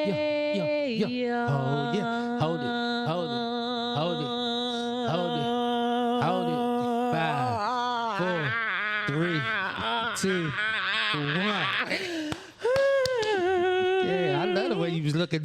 yeah. Oh, yeah. Hold it. Hold it. 5, 4, 3, 2, 1. Yeah, I love the way you was looking.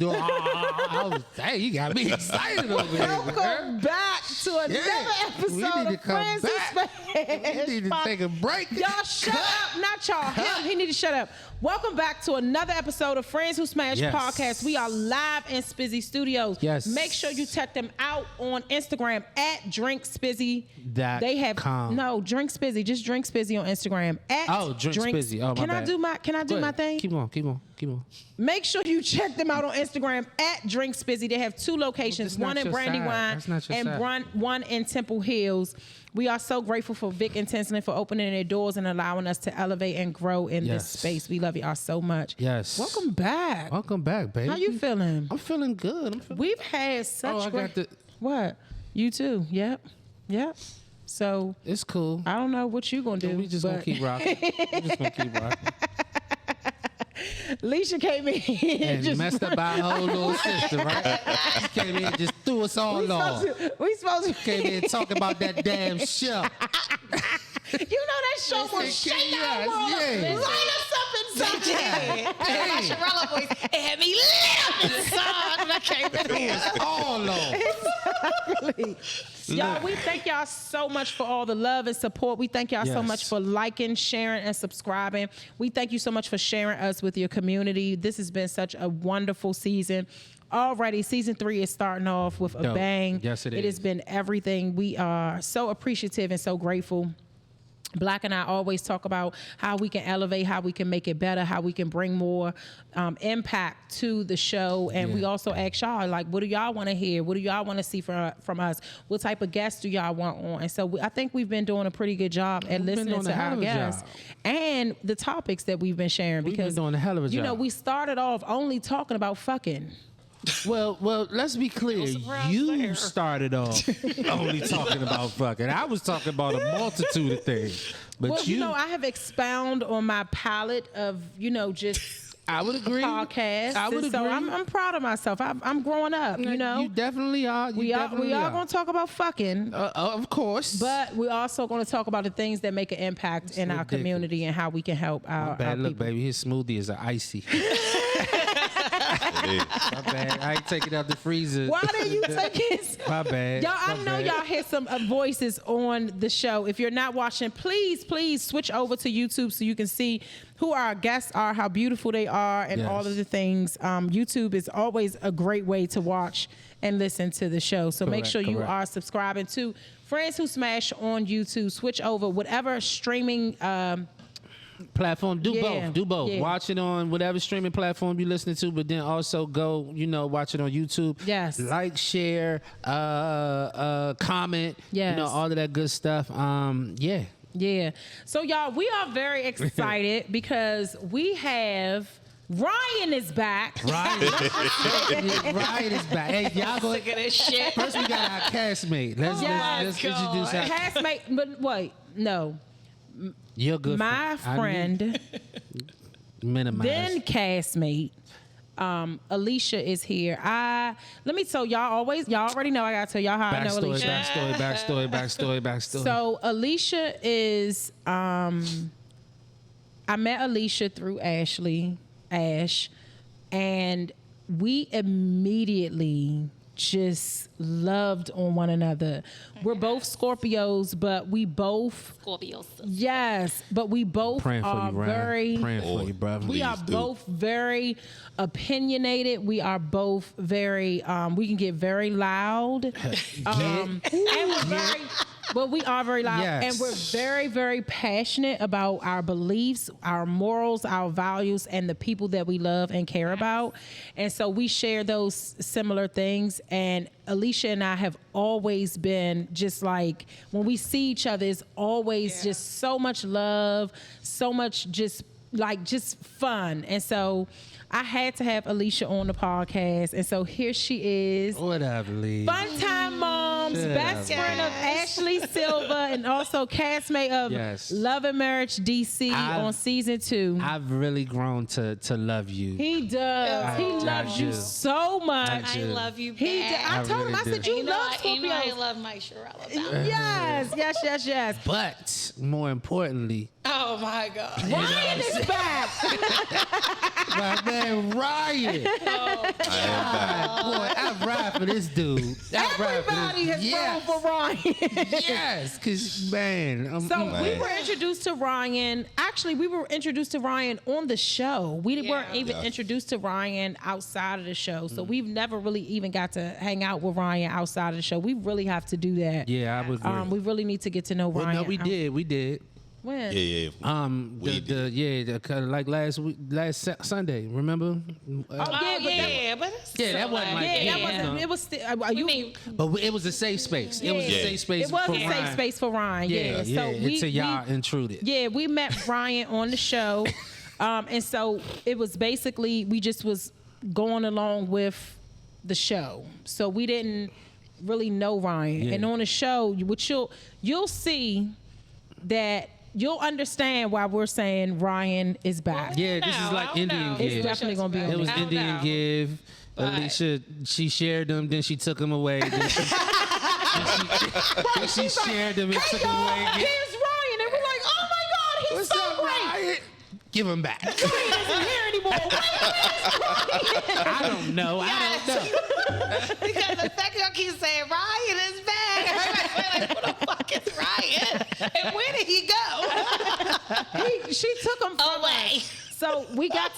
Hey, you got me excited over here. Welcome back to another episode of Friends Who Smash. We need to take a break. Y'all shut up. Not y'all. Him. He need to shut up. Welcome back to another episode of Friends Who Smash podcast. We are live in Spizzy Studios. Yes. Make sure you check them out on Instagram at DrinkSpizzy. They have no Drink Spizzy. Just Drink Spizzy on Instagram at Drink Spizzy. Oh, my bad. Can I do my thing? Keep on. Make sure you check them out on Instagram at Drink Spizzy. They have two locations, one in Brandywine and one in Temple Hills. We are so grateful for Vic and Tinsley for opening their doors and allowing us to elevate and grow in this space. We love y'all so much. Yes. Welcome back. Welcome back, baby. How you feeling? I'm feeling good. We've had such What? You too. Yep. So it's cool. I don't know what you gonna do. We just gonna keep rocking. Alicia came in and just messed up our whole little system, right? She came in and just threw us all off. We supposed to came in talking about that damn show. You know that show was shake our world. Light us up inside. My Sharella voice, it had me lit up inside when I came in here. All on. Exactly. Y'all, we thank y'all so much for all the love and support. We thank y'all so much for liking, sharing, and subscribing. We thank you so much for sharing us with your community. This has been such a wonderful season. Already, season 3 is starting off with a bang. Yes, it is. It has been everything. We are so appreciative and so grateful. Black and I always talk about how we can elevate, how we can make it better, how we can bring more impact to the show. And we also ask y'all, like, what do y'all want to hear? What do y'all want to see from us? What type of guests do y'all want on? And so I think we've been doing a pretty good job at listening to our guests and the topics that we've been sharing. Because we've been doing a hell of a job. You know, we started off only talking about fucking. Well, let's be clear. You started off only talking about fucking. I was talking about a multitude of things. But I have expound on my palette of, just I would agree. Podcasts. I would agree. So I'm proud of myself. I'm growing up, You definitely are. We are going to talk about fucking. Of course. But we're also going to talk about the things that make an impact in our community and how we can help our Look, people. baby, his smoothie is an icy. My bad. I ain't taking out the freezer. Why did you take his? My bad. Y'all, I know y'all hear some voices on the show. If you're not watching, please switch over to YouTube so you can see who our guests are, how beautiful they are, and all of the things. YouTube is always a great way to watch and listen to the show. So make sure you are subscribing to Friends Who Smash on YouTube. Switch over whatever streaming platform. Do both. Watch it on whatever streaming platform you're listening to, but then also go, watch it on YouTube. Yes. Like, share, comment, yes. All of that good stuff. Yeah. So y'all, we are very excited because we have Ryan is back. Ryan is back. Hey, y'all go sick of this shit. First we got our castmate. Let's introduce our castmate. But wait, no. You're good. My friend, then castmate, Alicia is here. Let me tell y'all already know I gotta tell y'all how I know Alicia. Backstory. So Alicia is I met Alicia through Ash, and we immediately just loved on one another. We're both Scorpios, but we both praying are very praying for you, brother. We are both very opinionated. We are both very we can get very loud. And we're very But we are very loud. Yes. And we're very, very passionate about our beliefs, our morals, our values, and the people that we love and care about. And so we share those similar things. And Alicia and I have always been just like, when we see each other, it's always just so much love, so much just fun. And so I had to have Alicia on the podcast. And so here she is. What up, Lee? FuntimeMoms, best friend of Ashley Silva, and also castmate of Love and Marriage DC on season 2. I've really grown to love you. He does. He loves loves you so much. I love you back. He did. I told him, I said, you love Scorpios. I love my Shirella. Yes. But more importantly, Oh my God. Ryan is back. my man Ryan. Oh, Boy, I ride for this dude. Everybody has voted for Ryan. Yes, because, man. So we were introduced to Ryan. Actually, we were introduced to Ryan on the show. We weren't even introduced to Ryan outside of the show. So we've never really even got to hang out with Ryan outside of the show. We really have to do that. Yeah, I would agree. We really need to get to know Ryan. No, we did. When? Yeah. Like last Sunday. Remember? But that wasn't like it was still. But it was a safe space. It was a safe space. It was for a safe Ryan. space for Ryan. Yeah. So until y'all intruded. Yeah, we met Ryan on the show, and so it was basically we just was going along with the show. So we didn't really know Ryan, and on the show, which you'll see that. You'll understand why we're saying Ryan is back. Yeah, this is like Indian Give. It's definitely going to be on It was there. Indian Give. Alicia, she shared them, then she took them away. Then she shared them and took them away again. Here's Ryan, and we're like, oh my God, he's What's so up, great. Ryan? Give him back. Ryan isn't here anymore. I don't know. Because the fact y'all keep saying Ryan is back. We're like, who the fuck is Ryan? And where did he go? She took him Away. So we got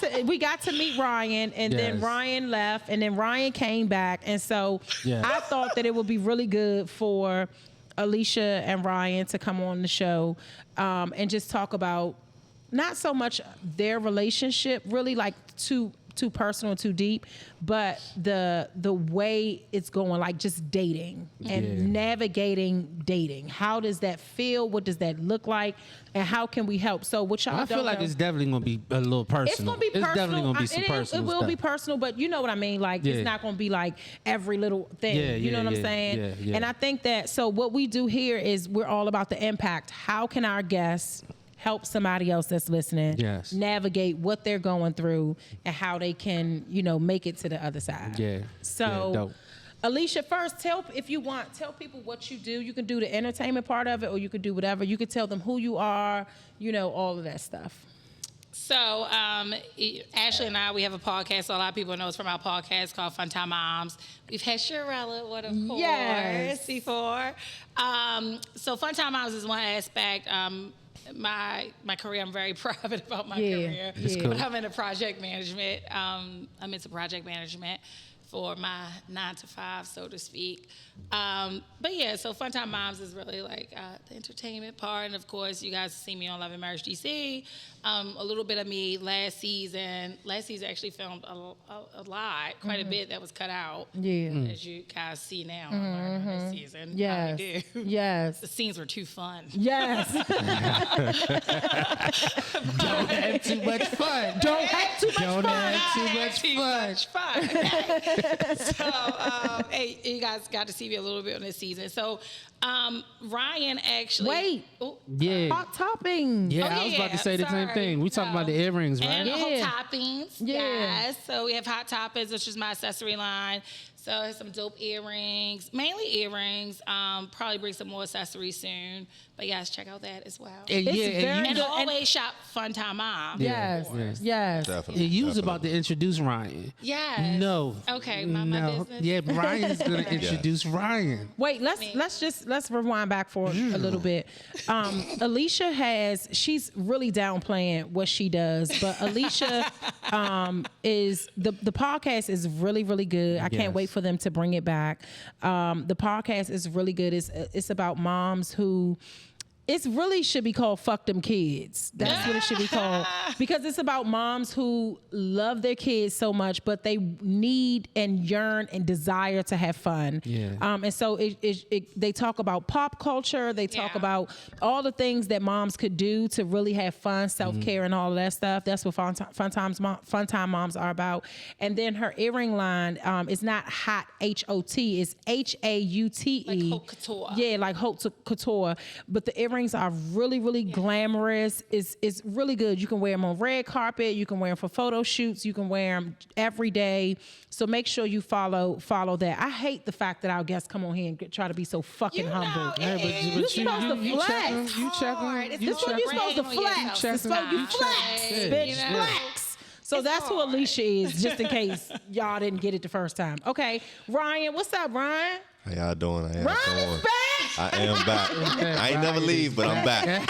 to meet Ryan, and then Ryan left, and then Ryan came back, and so I thought that it would be really good for Alicia and Ryan to come on the show and just talk about not so much their relationship, really like too personal, too deep, but the way it's going, like just dating and navigating dating. How does that feel? What does that look like? And how can we help? So what y'all I feel like it's definitely going to be a little personal. It's going to be personal. It's definitely going to be some personal It will stuff. be personal, but you know what I mean? Like, it's not going to be like every little thing. You know what I'm saying? Yeah. And I think that, so what we do here is we're all about the impact. How can our guests help somebody else that's listening navigate what they're going through and how they can, make it to the other side. So, dope. Alicia, first, tell people what you do. You can do the entertainment part of it, or you could do whatever. You could tell them who you are, all of that stuff. So, Ashley and I, we have a podcast. So a lot of people know us from our podcast called FuntimeMoms. We've had Shirella, what of course, before. So FuntimeMoms is one aspect. My career, I'm very private about my career. Cool. But I'm into project management. For my 9 to 5, so to speak. So FuntimeMoms is really like the entertainment part. And of course, you guys see me on Love and Marriage DC. A little bit of me last season. Last season actually filmed a lot, quite a bit that was cut out. As you guys see now, this season. Yes. Yes. The scenes were too fun. Yes. Don't have too much fun. Don't have too much fun. So, hey, you guys got to see me a little bit on this season. So, Ryan actually. Hot Toppings. Yeah, I was about to say the same thing. We talking about the earrings, right? And Haute Toppings. Yeah. Yes. So we have Haute Toppings, which is my accessory line. So I have some dope earrings, mainly earrings. Probably bring some more accessories soon. But guys, check out that as well. And always shop FuntimeMoms. Yes. Definitely. You was about to introduce Ryan. Yes. No. Okay, my business. Yeah, Ryan's gonna introduce Ryan. Wait, let's rewind back for a little bit. Alicia she's really downplaying what she does, but Alicia is the podcast is really, really good. I can't wait for them to bring it back. The podcast is really good. It's about moms who. It really should be called Fuck Them Kids. That's what it should be called. Because it's about moms who love their kids so much, but they need and yearn and desire to have fun. And so they talk about pop culture. They talk about all the things that moms could do to really have fun, self-care, and all of that stuff. That's what Funtime Moms are about. And then her earring line is not hot, H-O-T. It's H-A-U-T-E. Like Haute Couture. Yeah, like Haute Couture. But the earring earrings are really, really glamorous. It's really good. You can wear them on red carpet. You can wear them for photo shoots. You can wear them every day. So make sure you follow that. I hate the fact that our guests come on here and try to be so fucking humble. You're supposed to flex. You check This is what you're supposed to flex. You flex, bitch, flex. So that's who Alicia is, just in case y'all didn't get it the first time. Okay, Ryan, what's up, Ryan? How y'all doing? Ryan is back. I am back. I ain't never leave, but I'm back.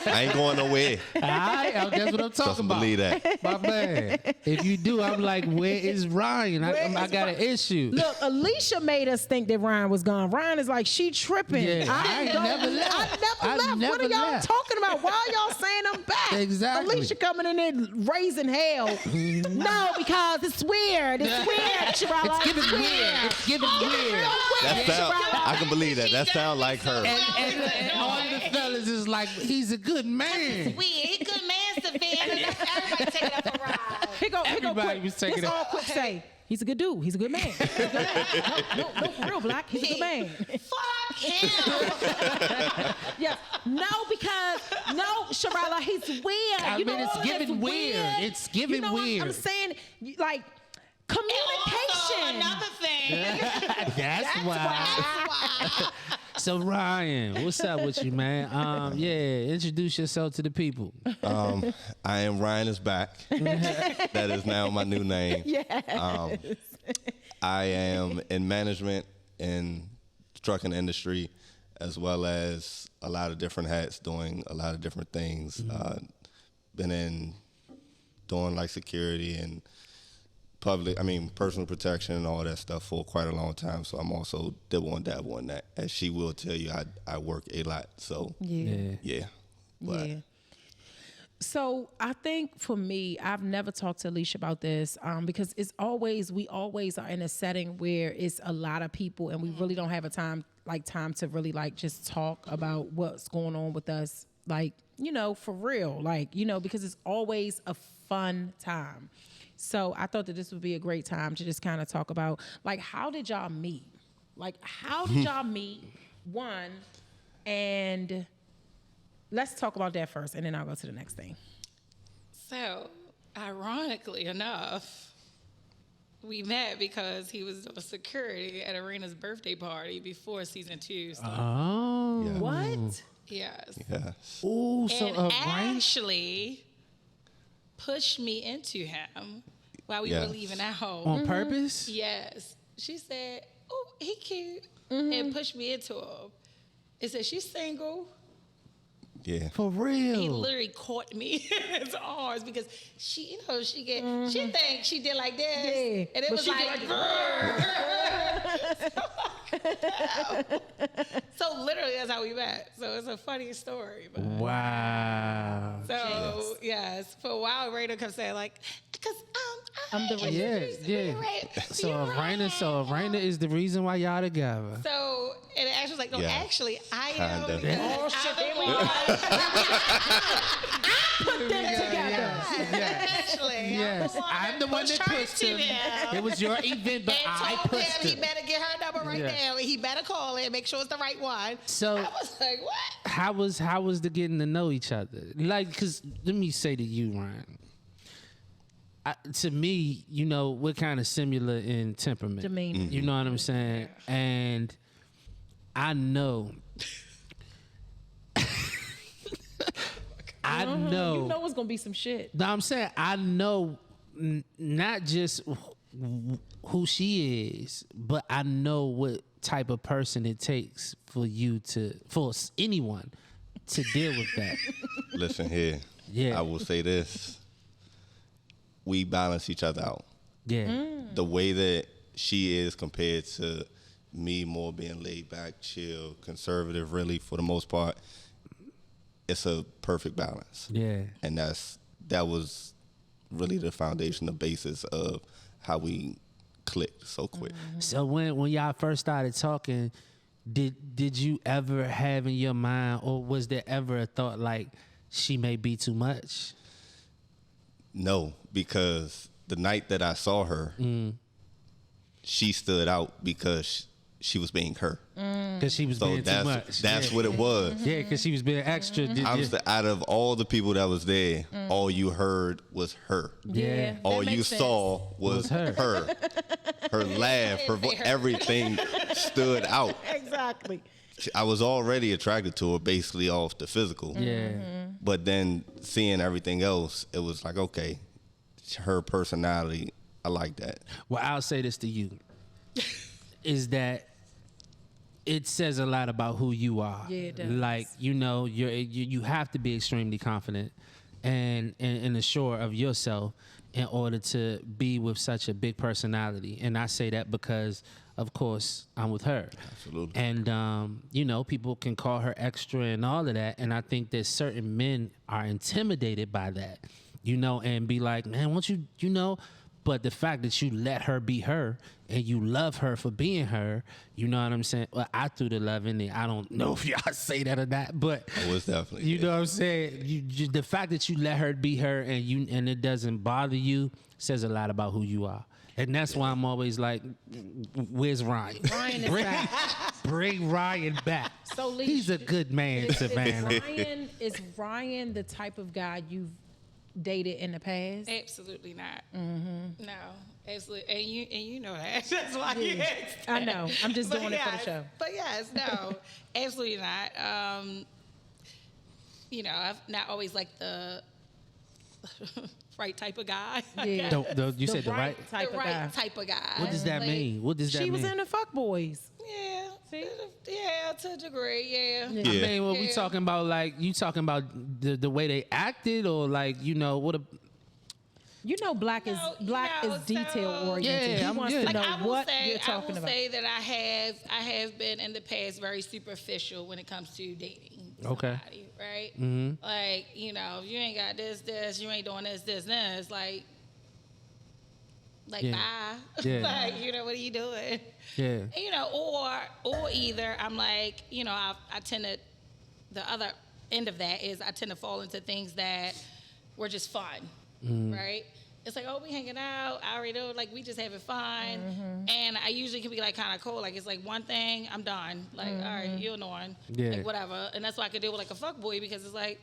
I ain't going nowhere. That's what I'm talking about. Believe that. My man. If you do, I'm like, where is Ryan? I got an issue. Look, Alicia made us think that Ryan was gone. Ryan is like, she tripping. Yeah, I never left. I never left. What are y'all talking about? Why are y'all saying I'm back? Exactly. Alicia coming in there raising hell. No, because it's weird. It's weird, Sharala. It's giving weird. It's giving weird. I can believe that. That sounds like her. And all the fellas is like, he's a good man. He good man, Savannah. Everybody take it up a ride. Everybody was taking it. All quick say. He's a good dude. He's a good man. No, for real, Black. He's a good man. Fuck him. Yeah. No, Sharala, he's weird. I mean, it's giving weird. It's giving weird. I'm saying, like, communication. Another thing. That's why. So Ryan, what's up with you, man? Introduce yourself to the people. I am Ryan is back. That is now my new name. Yes. I am in management in the trucking industry, as well as a lot of different hats, doing a lot of different things. Been in doing like security and personal protection and all that stuff for quite a long time. So I'm also dabble in that. As she will tell you, I work a lot. So yeah. But So I think for me, I've never talked to Alicia about this because we always are in a setting where it's a lot of people and we really don't have time to really like just talk about what's going on with us, like, for real, because it's always a fun time. So I thought that this would be a great time to just kind of talk about, like, how did y'all meet? Like, how did y'all meet? One, and let's talk about that first, and then I'll go to the next thing. So, ironically enough, we met because he was doing security at Arena's birthday party before season 2 started. Oh. Yeah. What? Yes. Ooh, so And Ashley pushed me into him while we were leaving out. On purpose? Yes. She said, "Oh, he cute," and pushed me into him. It said, "She's single." Yeah. For real. He literally caught me in his arms because she thinks she did like this, and it was like. So literally, that's how we met. So it's a funny story. But. Wow. So yes, for a while, Rayna kept saying like, "Cause I'm the So Raina is the reason why y'all together. So and Ash was like, "No, actually, I am." Kinda. Oh shit! There we go. I put them together. Actually, Yes, I'm the one that pushed him. It was your event, but I pushed him. He him. better get her number right now. He better call it, make sure it's the right one. So I was like, "What?" How was the getting to know each other? Like, because let me say to you, Ryan. To me, we're kind of similar in temperament. Demeanor. You know what I'm saying? And I know. I know. You know it's gonna be some shit. No, I'm saying I know not just who she is, but I know what type of person it takes for anyone to deal with that. Listen here. Yeah. I will say this. We balance each other out. Yeah. The way that she is compared to me, more being laid back, chill, conservative, really, for the most part, it's a perfect balance. Yeah. And that was really the foundation, the basis of how we clicked so quick. So when y'all first started talking, did you ever have in your mind, or was there ever a thought like she may be too much? No, because the night that I saw her, she stood out because she was being her. Because she was So being too much. that's what it was. Yeah, because she was being extra. Out of all the people that was there, all you heard was her. Yeah. All you saw was her. Her laugh, everything stood out. Exactly. I was already attracted to her basically off the physical. Yeah. But then seeing everything else, it was like, okay, her personality, I like that. Well, I'll say this to you, is that it says a lot about who you are. Yeah, it does. Like, you have to be extremely confident and assured of yourself in order to be with such a big personality. And I say that because, of course, I'm with her. Absolutely. And, people can call her extra and all of that. And I think that certain men are intimidated by that, and be like, man, won't you, but the fact that you let her be her and you love her for being her, you know what I'm saying? Well, I threw the love in there. I don't know if y'all say that or not, but it's definitely. You know what I'm saying? The fact that you let her be her and it doesn't bother you says a lot about who you are. And that's why I'm always like, where's Ryan? Ryan is back. Bring Ryan back. So, Lee, he's a good man, Savannah. Is Ryan the type of guy you've dated in the past? Absolutely not. Mm-hmm. No, absolutely. And you know that. That's why you asked. I know. I'm just doing it for the show. But yes, no, absolutely not. I've not always liked the right type of guy. Yeah. You said the right type of guy. Type of guy. What does that mean? What does that mean? She was in the fuck boys. Yeah. See? Yeah, to a degree, yeah. I mean, what we talking about? Like, you talking about the way they acted, or like, what a. Black is detail oriented. Yeah, he wants to know what you're talking about. I will say that I have been in the past very superficial when it comes to dating somebody, right? Mm-hmm. Like, if you ain't got this, you ain't doing this, like bye. Yeah. Like, what are you doing? Yeah. Or either I'm like, I tend to, the other end of that is I tend to fall into things that were just fun, right? It's like, oh, we hanging out. I already know, like, we just having fun. Mm-hmm. And I usually can be, like, kind of cold. Like, it's like one thing, I'm done. Like, all right, you're annoying. Yeah. Like, whatever. And that's why I could deal with, like, a fuckboy, because it's like,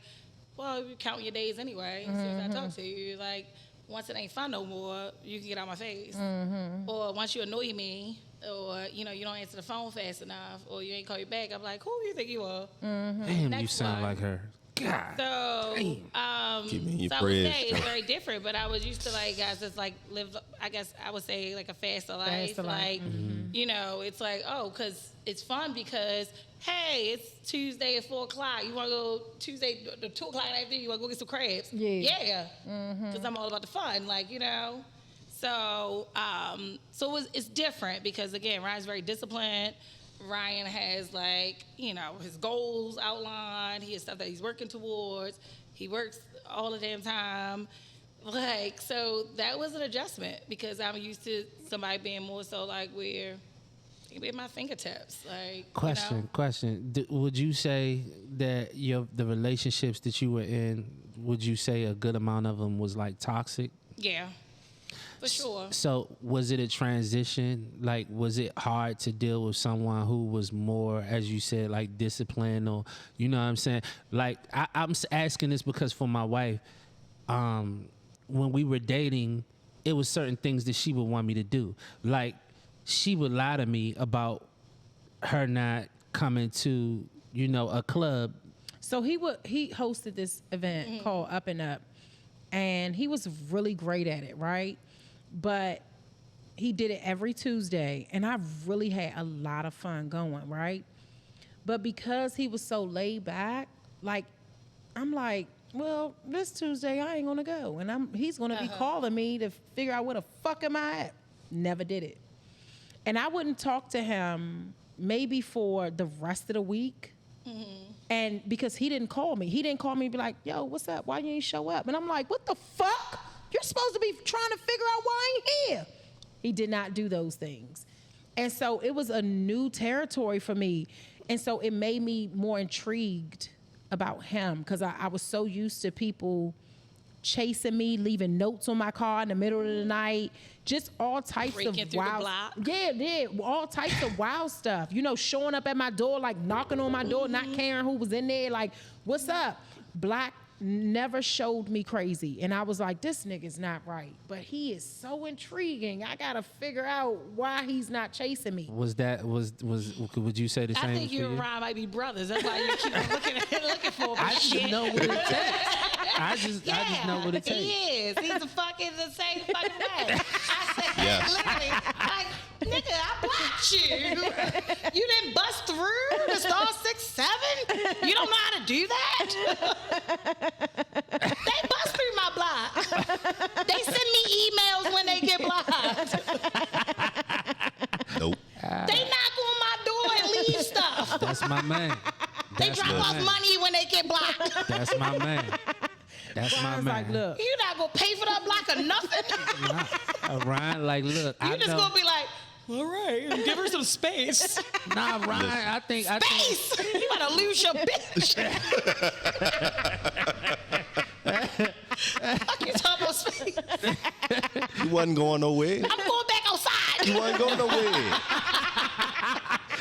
well, you count your days anyway. As soon as I talk to you, like, once it ain't fun no more, you can get out my face. Mm-hmm. Or once you annoy me, or, you don't answer the phone fast enough, or you ain't call you back, I'm like, who do you think you are? Mm-hmm. Damn, Next you sound like her. God. So, so I would say it's very different, but I was used to, like, guys that's like live, I guess I would say, like a faster life. Like, it's like, because it's fun because, hey, it's Tuesday at 4 o'clock. You want to go Tuesday, the 2 o'clock after, you want to go get some crabs? Yeah. Because I'm all about the fun, like, So, it's different because, again, Ryan's very disciplined. Ryan has, like, his goals outlined. He has stuff that he's working towards. He works all the damn time. Like, so that was an adjustment because I'm used to somebody being more so, like, where they be at my fingertips. Like, question. Would you say that the relationships that you were in, would you say a good amount of them was, like, toxic? Yeah. For sure. So was it a transition? Like, was it hard to deal with someone who was more, as you said, like disciplined, or, you know what I'm saying? Like, I'm asking this because for my wife, when we were dating, it was certain things that she would want me to do. Like, she would lie to me about her not coming to, a club. So he hosted this event called Up and Up, and he was really great at it, right? But he did it every Tuesday, and I really had a lot of fun going, right? But because he was so laid back, like, I'm like, well, this Tuesday I ain't gonna go, and he's gonna be calling me to figure out where the fuck am I at. Never did it. And I wouldn't talk to him maybe for the rest of the week. Mm-hmm. And because he didn't call me and be like, yo, what's up? Why you ain't show up? And I'm like, what the fuck? You're supposed to be trying to figure out why I ain't here. He did not do those things. And so it was a new territory for me. And so it made me more intrigued about him because I was so used to people chasing me, leaving notes on my car in the middle of the night, just all types Breaking of through the wild. block. Yeah, all types of wild stuff. You know, showing up at my door, like knocking on my door, not caring who was in there, like, what's up? Black never showed me crazy, and I was like, this nigga's not right, but he is so intriguing. I gotta figure out why he's not chasing me. Was would you say the same? I think you for and Ryan might be brothers. That's why you keep looking for him. I just know what it takes. I just know what it takes. He is. He's the same fucking way. I said, Yes. literally, like, nigga, I blocked you. You didn't bust through the star 6-7. You don't know how to do that. They bust through my block. They send me emails when they get blocked. Nope. They knock on my door and leave stuff. That's my man. They That's drop my off man. money when they get blocked. That's my man. That's my Ryan's man. like, look, You not gonna pay for that block or nothing. Ryan, like, look, You I just know. gonna be like, all right, give her some space. Nah, Ryan, I think. Space! You gotta lose your bitch. Fuck you talking about space? You wasn't going nowhere. I'm going back outside. You wasn't going nowhere.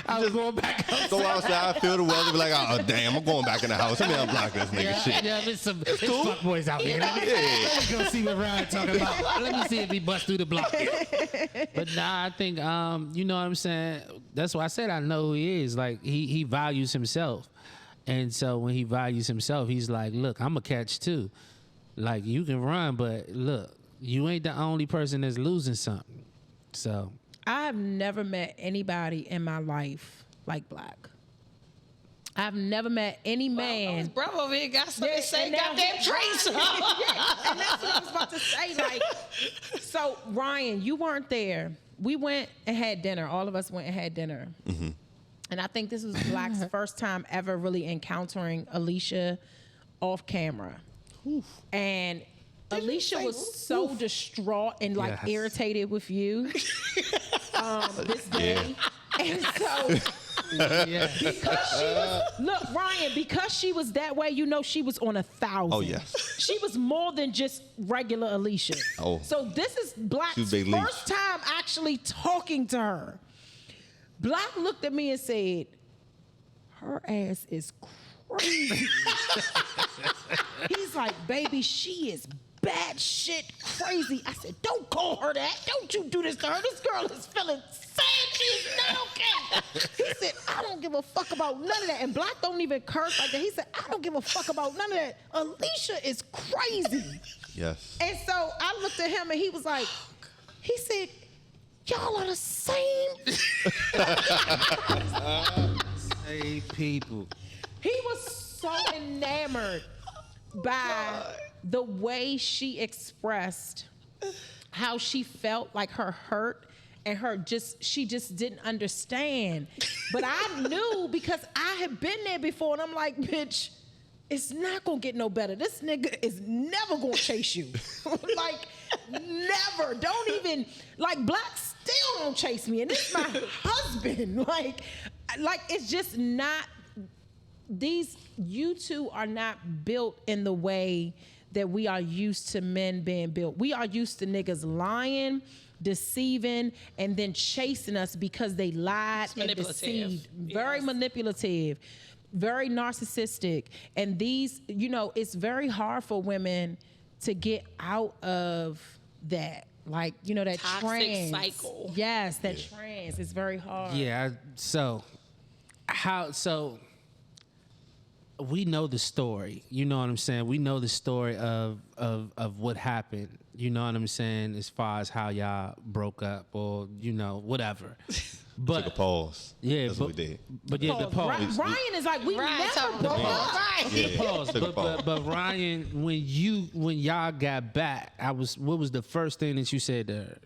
I was going back. Go outside, feel the weather, be like, oh, damn, I'm going back in the house. Let me unblock this nigga shit. Yeah, there's some fuck boys out here. Let me go see what Ryan talking about. Let me see if he bust through the block. But nah, I think you know what I'm saying. That's why I said I know who he is. Like he values himself, and so when he values himself, he's like, look, I'm a catch too. Like you can run, but look, you ain't the only person that's losing something. So I have never met anybody in my life like Black. I've never met any man. Bro over here got something to say, and now goddamn he- trace. Yeah, and that's what I was about to say. Like, so Ryan, you weren't there. We went and had dinner. All of us went and had dinner. Mm-hmm. And I think this was Black's first time ever really encountering Alicia off camera. And Alicia was so distraught and like Yes. irritated with you this day. And so yeah, because she was, look, Ryan, because she was that way, you know she was on 1,000. Oh, yes. She was more than just regular Alicia. Oh. So this is Black's She was big first time actually talking to her. Black looked at me and said, her ass is crazy. He's like, baby, she is bad shit crazy. I said, don't call her that. Don't you do this to her. This girl is feeling sad. She is not okay. He said, I don't give a fuck about none of that. And Black don't even curse like that. He said, I don't give a fuck about none of that. Alicia is crazy. Yes. And so I looked at him and he was like, he said, y'all are the same. hey people. He was so enamored by the way she expressed how she felt, like her hurt and she just didn't understand. But I knew because I had been there before, and I'm like, bitch, it's not gonna get no better. This nigga is never gonna chase you. Like, never. Don't even, like, Black still don't chase me, and it's my husband. Like, it's just not, you two are not built in the way that we are used to men being built. We are used to niggas lying, deceiving, and then chasing us because they lied and deceived. Very manipulative, very narcissistic. And these, you know, it's very hard for women to get out of that. Like, you know, that toxic trance. cycle. Yes, that trance. It's very hard. Yeah. So we know the story. You know what I'm saying? We know the story of what happened. You know what I'm saying? As far as how y'all broke up or, you know, whatever. But Took a pause. yeah, That's but, what we did. But yeah, the pause. Ryan is like, we Ryan never talking broke about up. Ryan. Yeah. Pause. Took a pause. But Ryan, when y'all got back, what was the first thing that you said to her?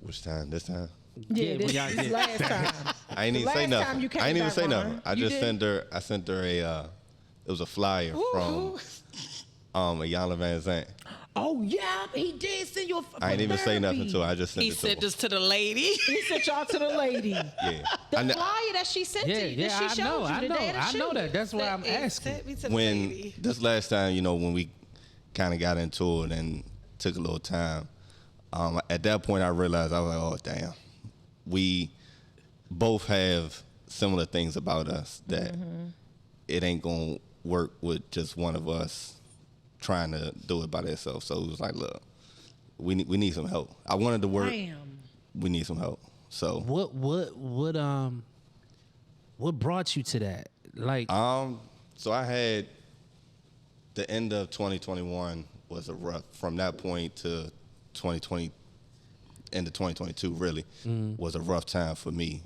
Which time? This time? Yeah, when this y'all is did. last time. I ain't even The say last nothing. time you came I ain't even back, say Ron, nothing. I you just did? sent her it was a flyer from Iyanla Vanzant. Oh, yeah, he did send you a I ain't even say nothing to her. I just sent He it to said her. this to the lady. He sent y'all to the lady. Yeah. The I kn- flyer that she sent to you, that she showed you the day of the I know shoot. that. That's why I'm asking. Sent me to the when lady. this last time, you know, when we kind of got into it and took a little time. At that point, I realized, I was like, oh, damn. We both have similar things about us that it ain't going to work with just one of us trying to do it by themselves. So it was like, look, we need some help. I wanted to work. Damn. We need some help. So what brought you to that? Like, so I had the end of 2021 was a rough, from that point to 2020, end of 2022 really was a rough time for me.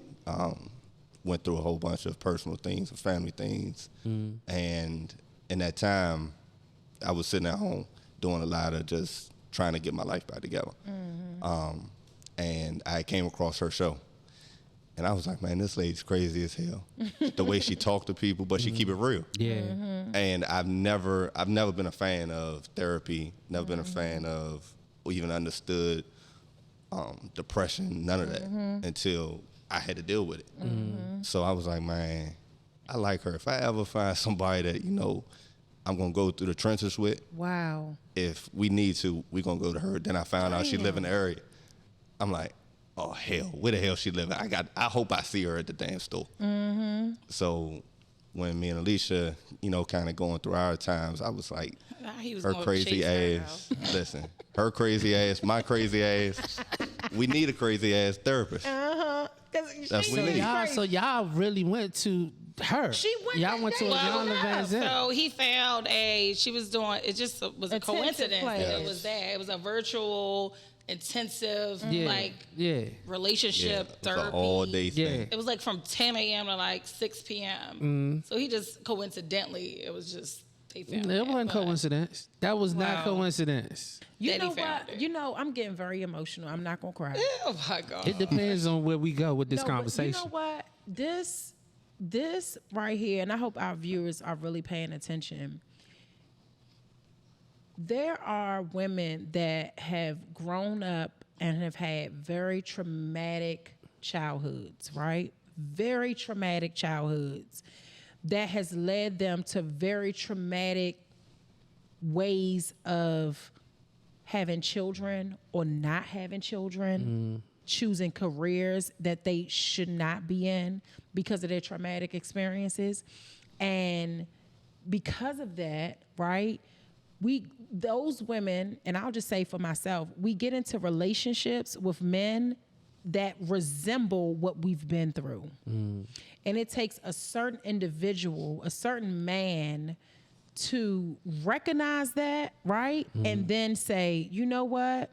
Went through a whole bunch of personal things and family things. And in that time, I was sitting at home doing a lot of just trying to get my life back together. And I came across her show. And I was like, man, this lady's crazy as hell. The way she talked to people, but she keep it real. yeah. And I've never been a fan of therapy, never been a fan of or even understood depression, none of that until I had to deal with it. So I was like, man, I like her. If I ever find somebody that, you know, I'm going to go through the trenches with, Wow. if we need to, we're going to go to her. Then I found out she live in the area. I'm like, oh, hell, where the hell she living? I hope I see her at the damn store. So when me and Alicia, you know, kind of going through our times, I was like, her crazy ass. Listen, her crazy ass, my crazy ass. We need a crazy ass therapist. That's what we need. So y'all really went to her. Y'all went to Iyanla Vanzant. So he found she was doing, it just was a coincidence. Yes. It was there. It was a virtual intensive relationship It was therapy. an all-day thing. It was like from 10 a.m. to like 6 p.m. So he just coincidentally, it was just they found It wasn't coincidence. That was not coincidence. You know what? You know, I'm getting very emotional. I'm not gonna cry. Oh my God. It depends on where we go with this No, but conversation. you know what? This right here, and I hope our viewers are really paying attention. There are women that have grown up and have had very traumatic childhoods, right? Very traumatic childhoods that has led them to very traumatic ways of having children or not having children, choosing careers that they should not be in because of their traumatic experiences. And because of that, right, those women, and I'll just say for myself, we get into relationships with men that resemble what we've been through. And it takes a certain individual, a certain man to recognize that, right? And then say, you know what?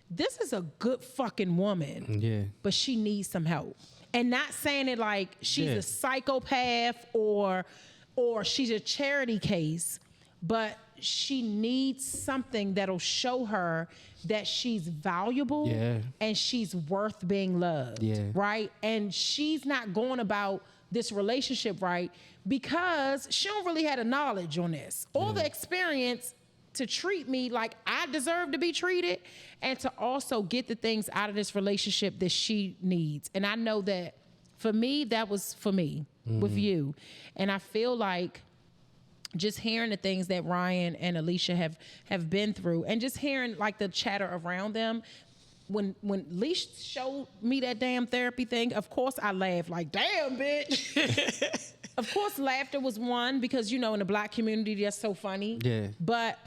This is a good fucking woman, but she needs some help. And not saying it like she's a psychopath or she's a charity case, but she needs something that'll show her that she's valuable and she's worth being loved, right? And she's not going about this relationship right because she don't really have the knowledge on this or the experience to treat me like I deserve to be treated and to also get the things out of this relationship that she needs. And I know that for me, that was for me with you. And I feel like just hearing the things that Ryan and Alicia have been through and just hearing like the chatter around them, when Alicia showed me that damn therapy thing, of course I laughed like, damn, bitch. Of course laughter was one because, you know, in the Black community, that's so funny. Yeah. But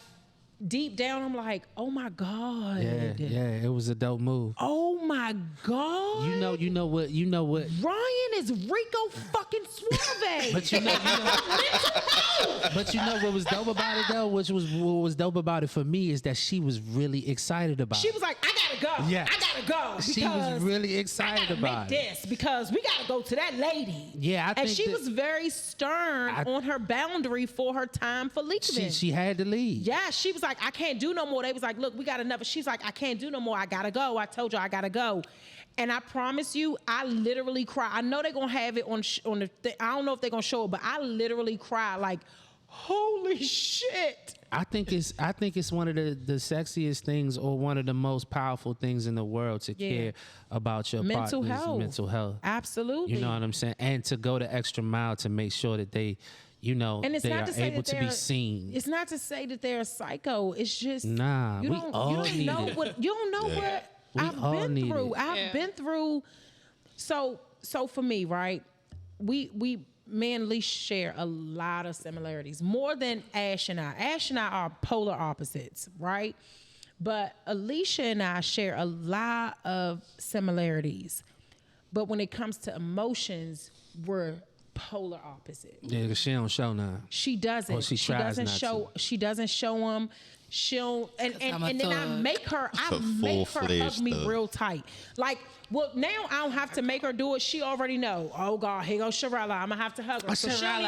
deep down, I'm like, oh my God. Yeah, it was a dope move. Oh my God. You know what? Ryan is Rico fucking Suave. But you know what was dope about it though? What was dope about it for me is that she was really excited about it. She was like, I gotta go. Yeah. I gotta go. She was really excited about it. This because we gotta go to that lady. Yeah, I think she was very stern on her boundary for her time for leaving. She had to leave. Yeah, she was like, I can't do no more. They was like, look, we got another. She's like, I can't do no more. I gotta go. I told you I gotta go. And I promise you, I literally cry. I know they're gonna have it on the. I don't know if they're gonna show it, but I literally cry like, holy shit. I think it's one of the sexiest things or one of the most powerful things in the world to care about your mental partner's health. mental health. Absolutely. You know what I'm saying? And to go the extra mile to make sure that they, you know, And it's they not are to say able that to be seen. It's not to say that they're a psycho. It's just we all need it. You don't know what I've been through. I've been through. So for me, right? Me and Lee share a lot of similarities, more than Ash and I. Ash and I are polar opposites, right? But Alicia and I share a lot of similarities. But when it comes to emotions, we're polar opposite. Yeah, 'cause she don't show none. She doesn't. Or she tries not to. She doesn't show them. She'll and then I make her hug me real tight. Like, well, now I don't have to make her do it. She already know. Oh God, here goes Sharella. I'm gonna have to hug her. Oh, Sharella.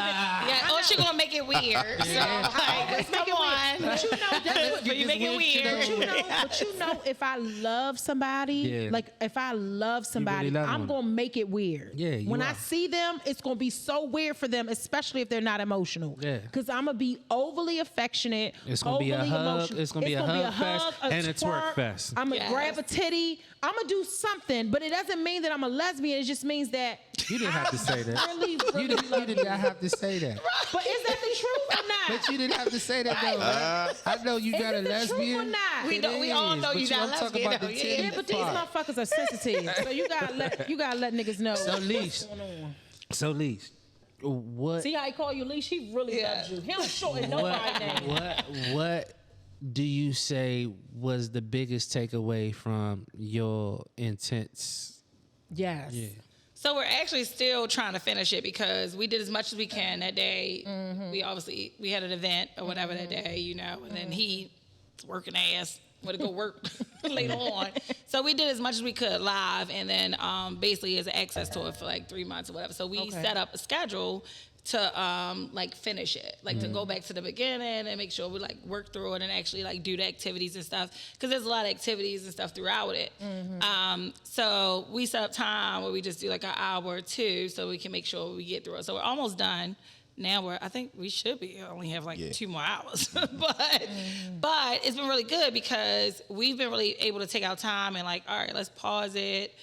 Yeah, or she gonna make it weird. So like, come on. But you know, that's what you make it weird. But you know, if I love somebody, like if I love somebody, really love I'm them. gonna make it weird. Yeah, when I see them, it's gonna be so weird for them, especially if they're not emotional. Yeah. Because I'm gonna be overly affectionate. It's gonna be a hug. Emotional. It's gonna be a hug fest and a twerk fest. I'm gonna grab a titty. I'm gonna do something, but it doesn't mean that I'm a lesbian. It just means that You didn't have to say that. really You did not have to say that. But is that the truth or not? But you didn't have to say that though. I know you got a Is it the truth lesbian. or not? We all know you got a I'm talking lesbian, about the though. titty Yeah, but these part. motherfuckers are sensitive, so you gotta let niggas know So what's going on. Leash, what? See how he call you Leash? He really loves you. He don't shorten nobody's name. What do you say was the biggest takeaway from your intense? Yes. Yeah. So we're actually still trying to finish it because we did as much as we can that day. We had an event or whatever that day, you know, and then he working ass went to go work later on. So we did as much as we could live, and then basically has access to it for like 3 months or whatever. So we set up a schedule to like finish it, like to go back to the beginning and make sure we like work through it and actually like do the activities and stuff, because there's a lot of activities and stuff throughout it. So we set up time where we just do like an hour or two so we can make sure we get through it. So we're almost done. Now I think we should only have like 2 more hours, but it's been really good because we've been really able to take our time and like, all right, let's pause it.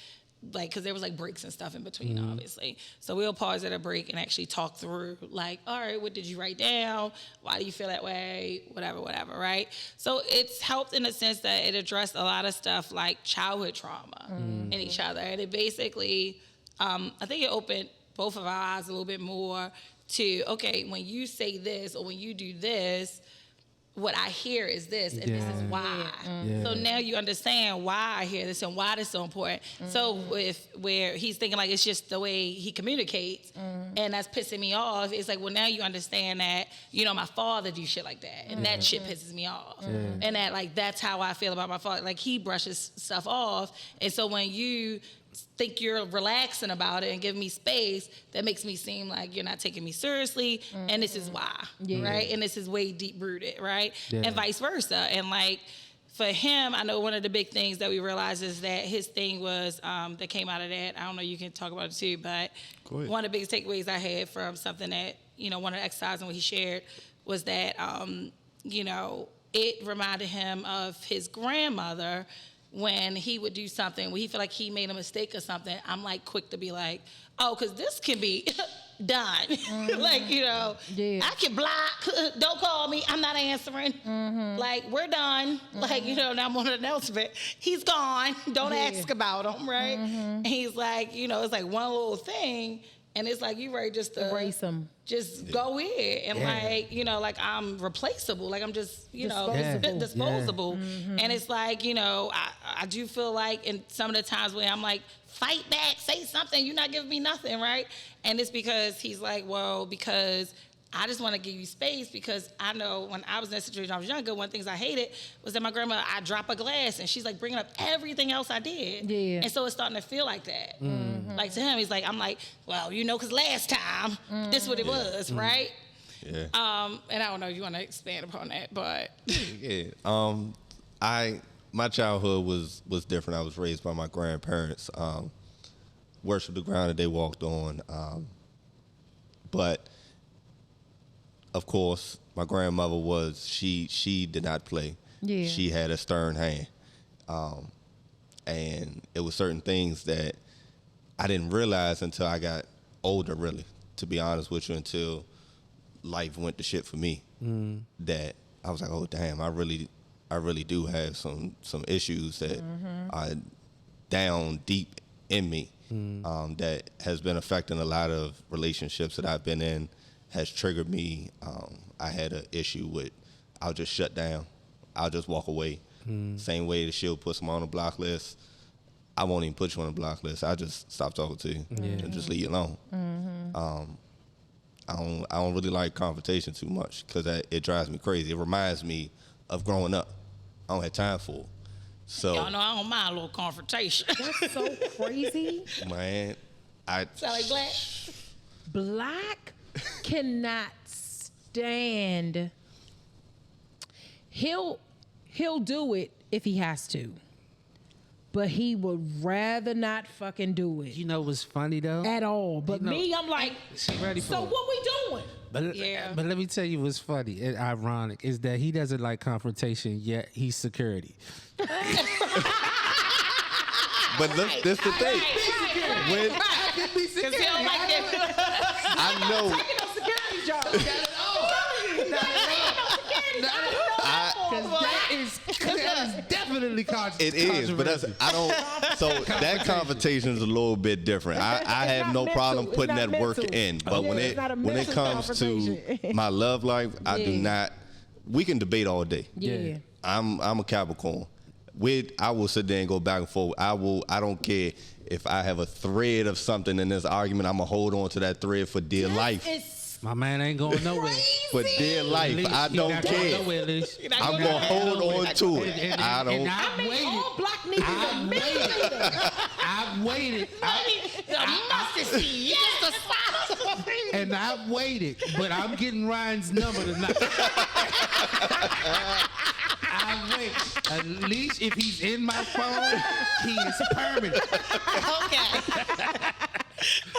Like, cause there was like breaks and stuff in between, obviously. So we'll pause at a break and actually talk through like, all right, what did you write down? Why do you feel that way? Whatever, right? So it's helped in the sense that it addressed a lot of stuff like childhood trauma in each other. And it basically, I think it opened both of our eyes a little bit more to, okay, when you say this or when you do this, what I hear is this, and this is why. So now you understand why I hear this and why this is so important. So where he's thinking like it's just the way he communicates, and that's pissing me off, it's like, well, now you understand that, you know, my father do shit like that, and that shit pisses me off. And that like that's how I feel about my father. Like he brushes stuff off, and so when you think you're relaxing about it and giving me space, that makes me seem like you're not taking me seriously, and this is why, right? And this is way deep rooted, right? And vice versa. And like for him, I know one of the big things that we realized is that his thing was that came out of that. I don't know, you can talk about it too, but one of the biggest takeaways I had from something that, you know, one of the exercises and what he shared was that you know, it reminded him of his grandmother. When he would do something, when he feel like he made a mistake or something, I'm like quick to be like, oh, because this can be done. Like, you know, I can block, don't call me, I'm not answering. Like, we're done. Like, you know, now I'm on an announcement. He's gone, don't ask about him, right? And he's like, you know, it's like one little thing, and it's like, you ready just to erase him. Just go in and like, you know, like I'm replaceable. Like I'm just, you know, disposable. And it's like, you know, I do feel like in some of the times when I'm like, fight back, say something, you're not giving me nothing, right? And it's because he's like, well, because I just want to give you space, because I know when I was in that situation, I was younger, one of the things I hated was that my grandma, I drop a glass and she's like bringing up everything else I did. And so it's starting to feel like that. Like to him, he's like, I'm like, well, you know, because last time, this is what it was, right? And I don't know if you want to expand upon that, but. My childhood was different. I was raised by my grandparents, worshiped the ground that they walked on. But of course, my grandmother she did not play. She had a stern hand. And it was certain things that I didn't realize until I got older, really, to be honest with you, until life went to shit for me, that I was like, oh damn, I really do have some issues that are down deep in me, that has been affecting a lot of relationships that I've been in, has triggered me. I had an issue with, I'll just shut down. I'll just walk away. Same way that she'll put someone on a block list. I won't even put you on a block list. I just stop talking to you and just leave you alone. I don't really like confrontation too much because it drives me crazy. It reminds me of growing up. I don't have time for it. So Y'all know I don't mind a little confrontation. That's so crazy. man, Sound like Black? Black cannot stand. He'll do it if he has to, but he would rather not fucking do it You know what's funny though? at all. But You know- me, I'm like, She ready for so it. what we doing? But, Yeah. but let me tell you what's funny and ironic is that he doesn't like confrontation, yet he's security. but look, this the thing. When Because he don't like that. I know, Taking no security job. That is definitely it is, but that's I don't. So that conversation is a little bit different. I have not no mental. problem It's putting not that work mental. in, but Yeah, when it's not a it mental comes to conversation. my love life, I do Yeah. not. We can debate all day. Yeah. I'm a Capricorn. I will sit there and go back and forth. I don't care if I have a thread of something in this argument. I'm gonna hold on to that thread for dear life. It's My man ain't going nowhere. For dear life, Leash, I he don't not going care. nowhere, Leash. I'm gonna hold on to it. And I don't. I waited. all black niggas are I millionaires. I waited. The mustard seed. Yes, the sauce. And I waited, but I'm getting Ryan's number tonight. I wait. At least if he's in my phone, he is permanent. Okay.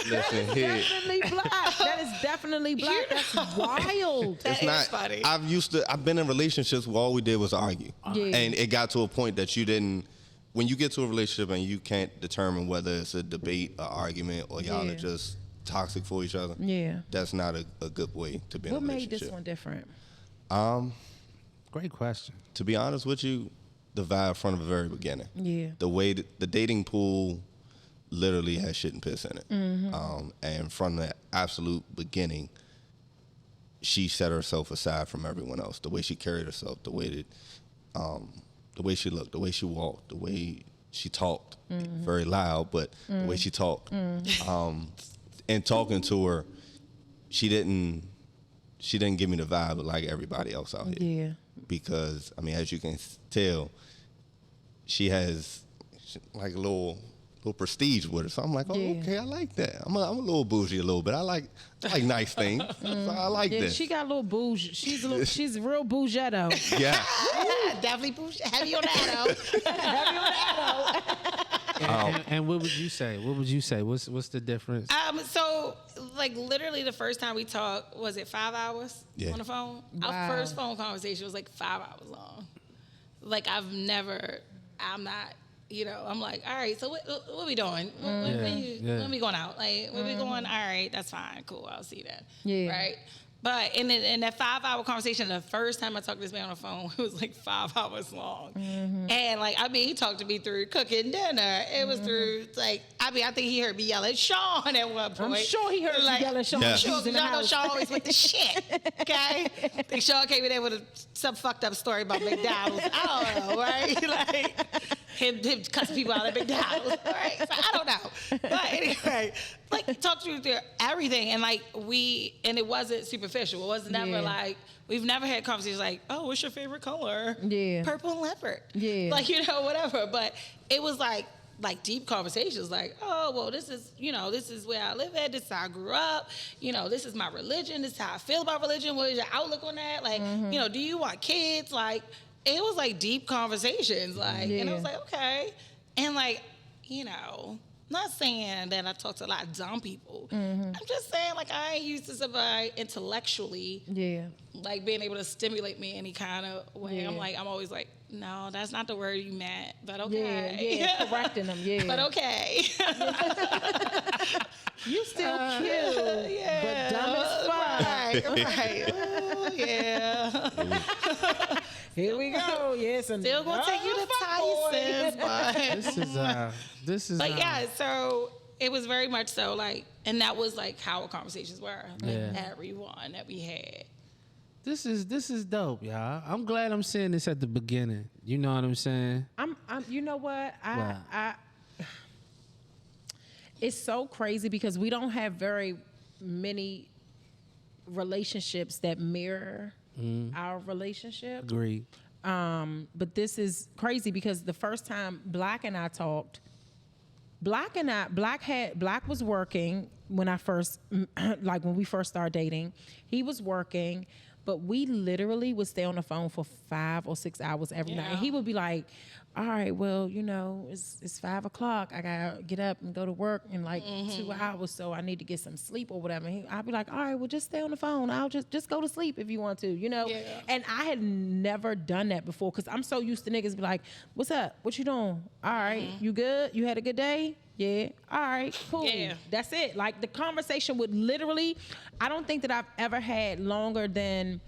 Listen here. Definitely black. That is definitely black. That's wild. That It's is not. funny. I've been in relationships where all we did was argue, Yeah. and it got to a point that you didn't. When you get to a relationship and you can't determine whether it's a debate, an argument, or y'all Yeah. are just toxic for each other. Yeah. That's not a good way to be in What a made relationship. this one different? Great question. To be honest with you, the vibe from the very beginning. Yeah. The way that the dating pool literally has shit and piss in it. And from the absolute beginning, she set herself aside from everyone else. The way she carried herself, the way she looked, the way she walked, the way she talked. Very loud, but the way she talked. And talking to her, she didn't give me the vibe like everybody else out here. Yeah. Because I mean, as you can tell, she has like a little prestige with her. So I'm like, oh, Yeah. okay, I like that. I'm a little bougie a little bit. I like nice things. So I like Yeah, this. she got a little bougie. She's real bougetto. Yeah. Definitely push heavy on that, And what would you say? What would you say? What's the difference? So, like, literally the first time we talked, was it 5 hours on the phone? Wow. Our first phone conversation was like 5 hours long. Like, I'm not, I'm like, all right, so what we doing? When we going out? Like, when we going? All right, that's fine, cool, I'll see that. Yeah. Right? But in that 5 hour conversation, the first time I talked to this man on the phone, it was like 5 hours long. And like, he talked to me through cooking dinner. It was through I think he heard me yell at Sean at one point. I'm sure he heard you yell at Sean. Yeah. She was in the Y'all know house. Sean always with the shit, okay? I think Sean came in there with some fucked up story about McDonald's. I don't know, right? Like, him cussing people out at McDonald's, right? So I don't know. But anyway, like, talk to you through everything. And like, and it wasn't superficial. It was never like, we've never had conversations like, oh, what's your favorite color? Yeah. Purple and leopard. Yeah. Like, whatever. But it was like deep conversations, like, oh, well, this is where I live at, this is how I grew up, this is my religion, this is how I feel about religion, what is your outlook on that? Like, do you want kids? Like, it was like deep conversations, like, and I was like, okay. And like, not saying that I talk to a lot of dumb people. I'm just saying, like, I ain't used to somebody intellectually, like, being able to stimulate me any kind of way. Yeah. I'm always like, no, that's not the word you meant, but okay. Yeah, correcting them, But okay. You still cute, but dumb as fuck. Right. right. Oh, yeah. Here we go. Yes, and Still gonna take you to Tyson's, but this is. But yeah, so it was very much so like, and that was like how our conversations were. Like everyone that we had. This is dope, y'all. I'm glad I'm saying this at the beginning. You know what I'm saying? I'm you know what? I it's so crazy because we don't have very many relationships that mirror our relationship. Agreed. But this is crazy because the first time Black and I talked, Black was working when I first, like when we first started dating. He was working, but we literally would stay on the phone for 5 or 6 hours every night. And he would be like, all right, well, you know, it's 5 o'clock. I gotta get up and go to work in like 2 hours, so I need to get some sleep or whatever. And I'd be like, all right, well, just stay on the phone. I'll just go to sleep if you want to, you know? Yeah. And I had never done that before because I'm so used to niggas be like, what's up? What you doing? All right, you good? You had a good day? Yeah. All right, cool. Yeah. That's it. Like the conversation would literally, I don't think that I've ever had longer than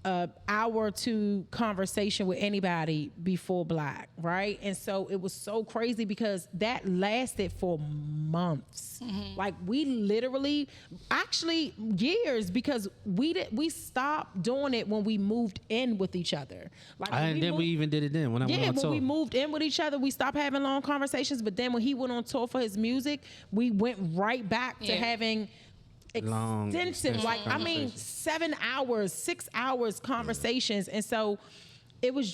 an hour or two conversation with anybody before Black, right? And so it was so crazy because that lasted for months. Like we literally, actually years, because we stopped doing it when we moved in with each other. Like And then we even did it then when I went on tour. When we moved in with each other, we stopped having long conversations. But then when he went on tour for his music, we went right back to having extensive, like I mean, 7 hours, 6 hours conversations. And so it was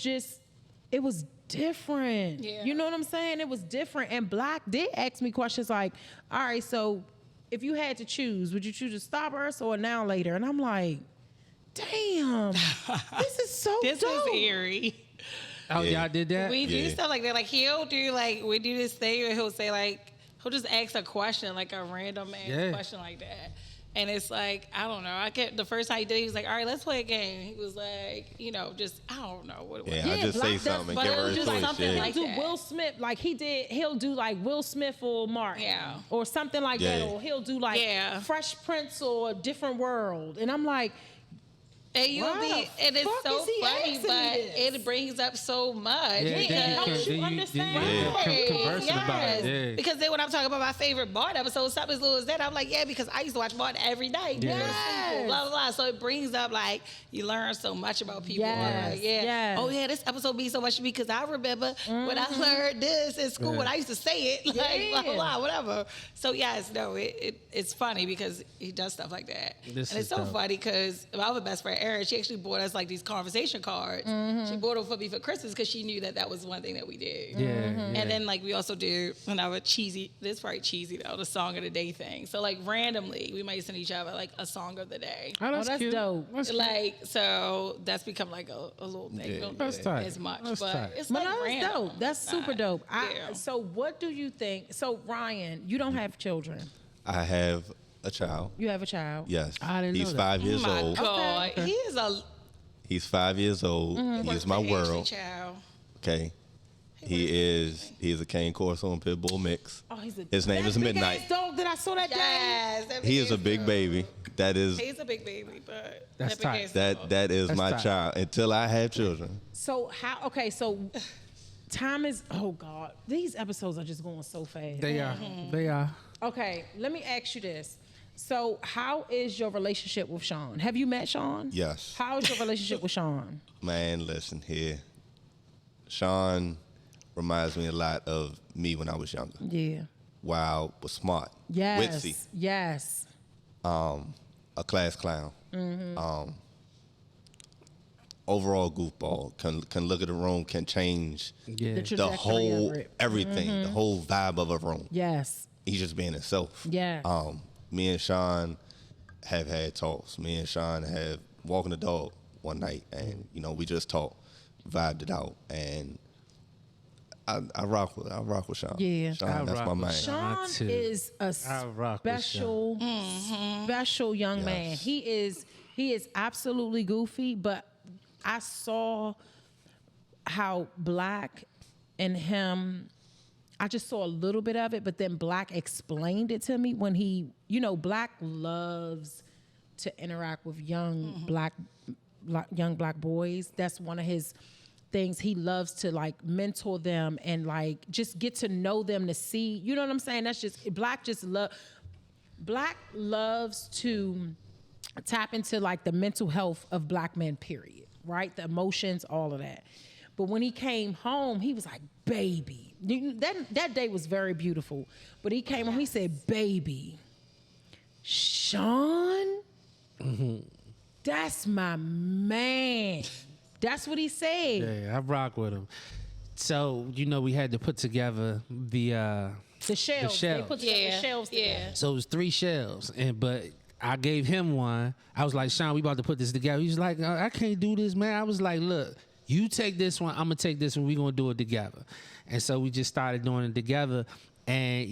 different. Yeah. You know what I'm saying? It was different. And Black did ask me questions like, all right, so if you had to choose, would you choose a Starburst or a Now Later? And I'm like, damn, this is so this dope. Is eerie. Oh, y'all did that? We do stuff like that. Like he'll do like, we do this thing where he'll say like, he'll just ask a question, like a random question like that. And it's like, I don't know. The first time he did it, he was like, all right, let's play a game. He was like, you know, just, I don't know what it was. Yeah, I just say something and give her a choice. Like something like do Will Smith, like he'll do like Will Smith or Martin. Yeah. Or something like that. Or he'll do like Fresh Prince or A Different World. And I'm like, and and it's so funny, but it brings up so much. It helps you understand. Conversing about it. Yeah. Because then when I'm talking about my favorite Bart episode, something as little as that, I'm like, yeah, because I used to watch Bart every night. Yes. Blah, blah, blah. So it brings up like, you learn so much about people. Like, oh yeah, this episode means so much to me because I remember when I learned this in school when I used to say it, like blah, blah, blah, whatever. So yes, no, it's funny because he does stuff like that. And it's so funny because my other best friend, Erin, she actually bought us like these conversation cards. She bought them for me for Christmas because she knew that was one thing that we did. And then like we also do when I was cheesy, this is probably cheesy though, the song of the day thing. So like randomly we might send each other like a song of the day. Oh, that's cute. Dope. That's like cute. So that's become like a little thing. We don't do it as much, but it's like that's dope. That's super dope. So what do you think? So Ryan, you don't have children. I have a child. You have a child? Yes. I didn't know He's 5 years old. Oh my God. Okay. He's 5 years old. He is my world. Child. Okay. He is a cane Corso and Pit Bull mix. Oh, his name is Midnight. Dog that I saw that day. He is a big baby. He's a big baby, but that's tight. That is my child until I have children. So so time is, oh God, these episodes are just going so fast. They are. Okay, let me ask you this. So how is your relationship with Sean? Have you met Sean? Yes. How is your relationship with Sean? Man, listen here. Sean reminds me a lot of me when I was younger. Yeah. Wild, was smart. Yes. Witsy. Yes. A class clown. Overall goofball. Can look at a room, can change the whole everything, the whole vibe of a room. Yes. He's just being himself. Yeah. Me and Sean have had talks. Me and Sean have walking the dog one night, and we just talked, vibed it out, and I rock with Sean. Yeah, Sean, that's my man. Sean is a special young man. He is absolutely goofy, but I saw how Black and him. I just saw a little bit of it, but then Black explained it to me when he, Black loves to interact with young black boys. That's one of his things. He loves to like mentor them and like just get to know them, to see, you know what I'm saying? That's just Black loves to tap into like the mental health of Black men, period, right? The emotions, all of that. But when he came home, he was like, baby. That day was very beautiful. But he came home, he said, baby, Sean, that's my man. That's what he said. Yeah, I rock with him. So, we had to put together the shelves. They put together the shelves together. So it was 3 shelves, but I gave him one. I was like, Sean, we about to put this together. He was like, I can't do this, man. I was like, look, you take this one, I'm going to take this one, we're going to do it together. And so we just started doing it together. And,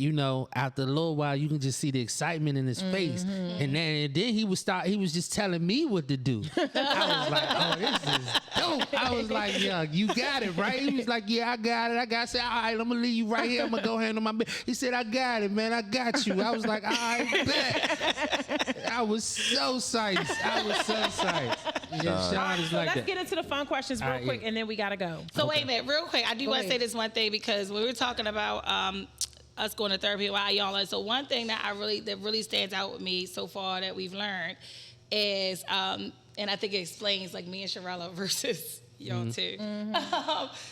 after a little while, you can just see the excitement in his face. And then he was just telling me what to do. I was like, oh, this is dope. I was like, yeah, you got it, right? He was like, yeah, I got it. I said, all right, I'm going to leave you right here. I'm going to go handle my business. He said, I got it, man. I got you. I was like, all right, bet. I was so psyched. Yeah, Sean is like let's get into the fun questions real quick, and then we got to go. So wait a minute, real quick. I do want to say this one thing, because when we were talking about us going to therapy with Iyanla, so one thing that really stands out with me so far that we've learned is, and I think it explains like me and Sharella versus y'all too.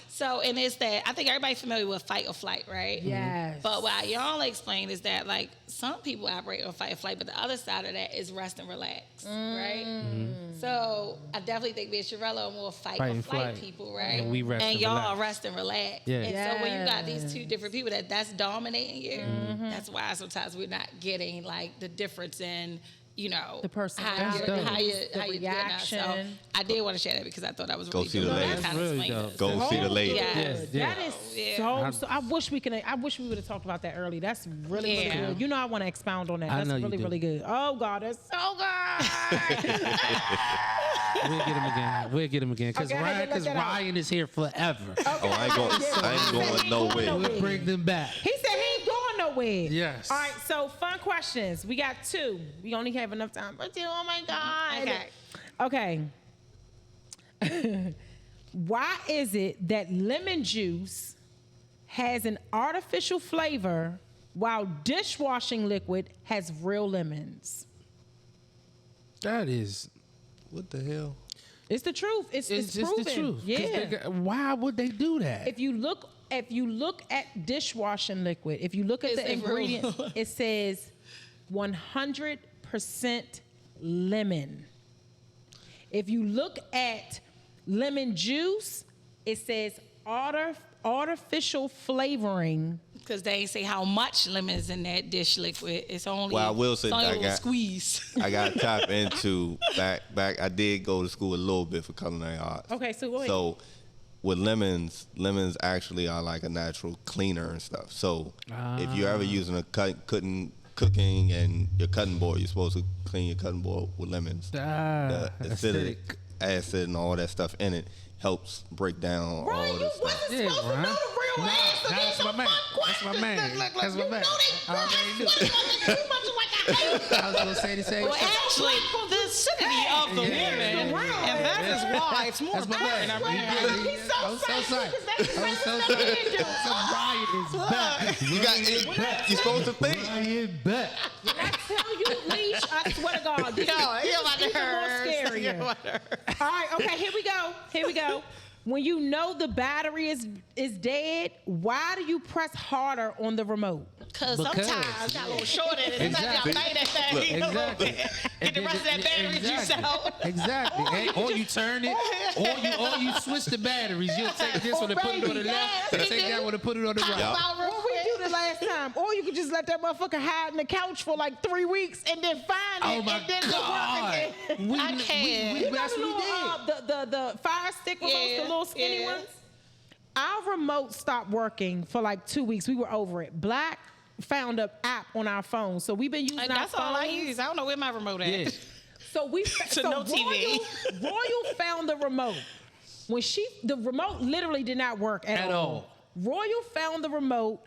So, and it's that I think everybody's familiar with fight or flight, right? Yes. But what Iyanla explained is that like some people operate on fight or flight, but the other side of that is rest and relax, right? So I definitely think me and Sharella are more fight or flight people, right? And we rest and y'all relax. are rest and relax. Yeah. And so when you got these two different people that's dominating you, that's why sometimes we're not getting like the difference in, the personality, how you reaction. So I did want to share that because I thought that was Go really see the lady. That's really dope. Go see the lady. Yes. That is so. I wish we would have talked about that early. That's really good. I want to expound on that. That's really, really good. Oh God, that's so good. We'll get him again. Because Ryan is here forever. Okay. Oh, I ain't going nowhere. We'll bring them back. He said he ain't going nowhere. Yes. All right, so fun questions. We got 2. We only have enough time for 2. Oh my God. Okay. Why is it that lemon juice has an artificial flavor while dishwashing liquid has real lemons? That is... What the hell? It's the truth. It's proven. the truth. Yeah. Why would they do that? If you look at dishwashing liquid, if you look at the ingredient, it says 100% lemon. If you look at lemon juice, it says artificial flavoring. Because they ain't say how much lemon is in that dish liquid. It's only, well, I will say I got squeeze. I got to tap into back. I did go to school a little bit for culinary arts. Okay, so go ahead. So with lemons actually are like a natural cleaner and stuff. So if you're ever using a cooking and your cutting board, you're supposed to clean your cutting board with lemons. The acidic acid and all that stuff in it helps break down all this stuff. Yeah, supposed to know the real answer. That's my man. That's my man. That's my man. I already knew. I was gonna say the same. Well, actually, the acidity of the lemon, and that is why it's more important. He's so sorry. Ryan is back. You're supposed to think. Ryan back. When I tell you, Leash, I swear to God, this is more scarier. All right, okay, here we go. When you know the battery is dead, why do you press harder on the remote? Because sometimes it's got a little short in it. Exactly. Exactly. Get the rest of that battery juice out. Exactly. Or you turn it, or you switch the batteries. You'll take this one and put it on the left, and take that one and put it on the right. What we do the last time. Or you could just let that motherfucker hide in the couch for like 3 weeks and then find it and then God. Work again. I can't. You know the Fire Stick remotes, the little skinny ones? Our remote stopped working for like 2 weeks. We were over it. Black found an app on our phone, so we've been using our That's all I phones. use. I don't know where my remote at. Yeah. So no TV. Royal found the remote. The remote literally did not work at all. Royal found the remote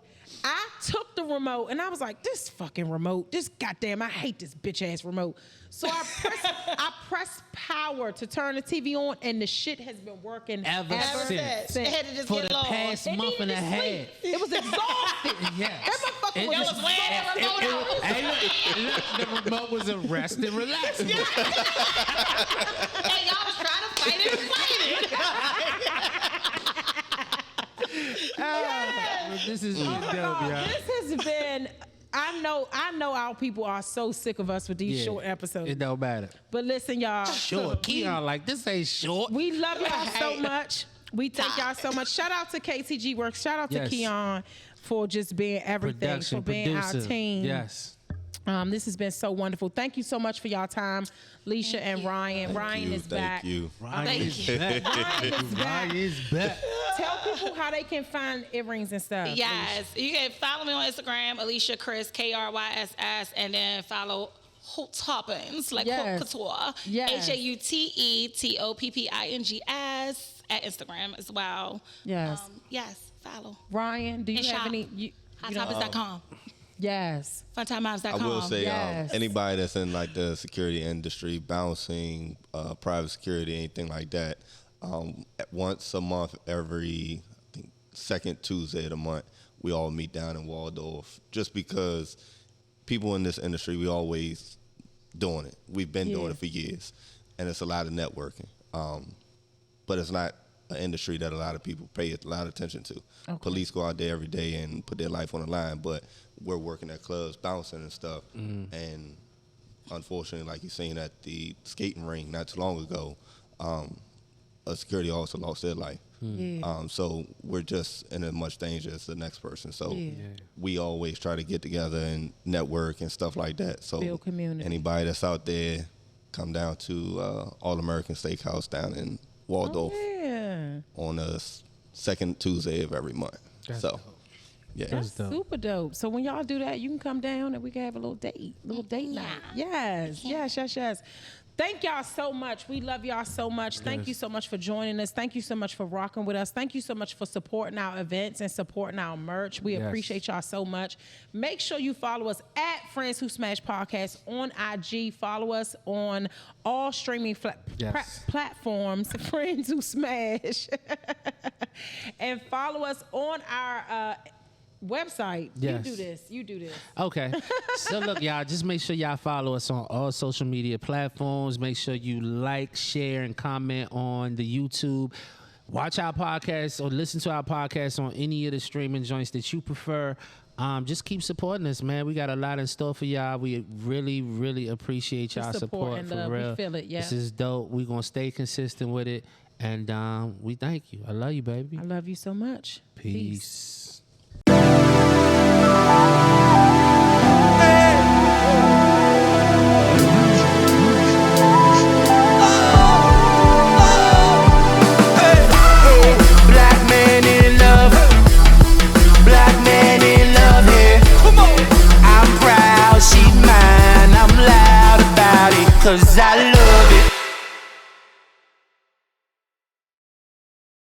I took the remote and I was like, this fucking remote, this goddamn, I hate this bitch ass remote. So I pressed power to turn the TV on, and the shit has been working ever since. It had to just For get the low. past month and a half. It was exhausted. Yes. That motherfucker was was wearing the remote out. Hey, look, the remote was a rest and relax. Hey, y'all was trying to fight it. This is dope, y'all. This has been. I know our people are so sick of us with these short episodes. It don't matter. But listen, y'all. Short. Keon, like, this ain't short. We love y'all so much. We thank y'all so much. Shout out to KTG Works. Shout out to Keon for just being everything, for being our team. Yes. This has been so wonderful. Thank you so much for y'all time, Alicia and Ryan. Ryan is back. Thank you. Ryan is back. Ryan is back. Tell people how they can find earrings and stuff. Yes, you can follow me on Instagram, Alicia Kryss, KRYSS, and then follow Haute Toppings, like Haute Couture, HAUTETOPPINGS at Instagram as well. Yes. Yes, follow. Ryan, do you have shop. any? HotToppings.com. Yes. FuntimeMoms.com. I will say, Yes. anybody that's in like the security industry, bouncing, private security, anything like that, once a month, every I think second Tuesday of the month, we all meet down in Waldorf. Just because people in this industry, we always doing it. We've been doing it for years, and it's a lot of networking. But it's not an industry that a lot of people pay a lot of attention to. Okay. Police go out there every day and put their life on the line, but we're working at clubs, bouncing and stuff. And unfortunately, like you seen at the skating ring not too long ago, a security officer lost their life. So we're just in as much danger as the next person. So we always try to get together and network and stuff like that. So build community. Anybody that's out there, come down to All American Steakhouse down in Waldorf on the second Tuesday of every month. That's so dope. yeah, That's super dope. So when y'all do that, you can come down and we can have a little date night. Yes. Thank y'all so much. We love y'all so much. Thank you so much for joining us. Thank you so much for rocking with us. Thank you so much for supporting our events and supporting our merch. We appreciate y'all so much. Make sure you follow us at Friends Who Smash Podcast on IG. Follow us on all streaming platforms, Friends Who Smash. And follow us on our website. Yes. You do this. Okay. So look, y'all, just make sure y'all follow us on all social media platforms. Make sure you like, share, and comment on the YouTube. Watch our podcast or listen to our podcast on any of the streaming joints that you prefer. Just keep supporting us, man. We got a lot in store for y'all. We really, really appreciate y'all support for real. We feel it, This is dope. We're going to stay consistent with it. And we thank you. I love you, baby. I love you so much. Peace.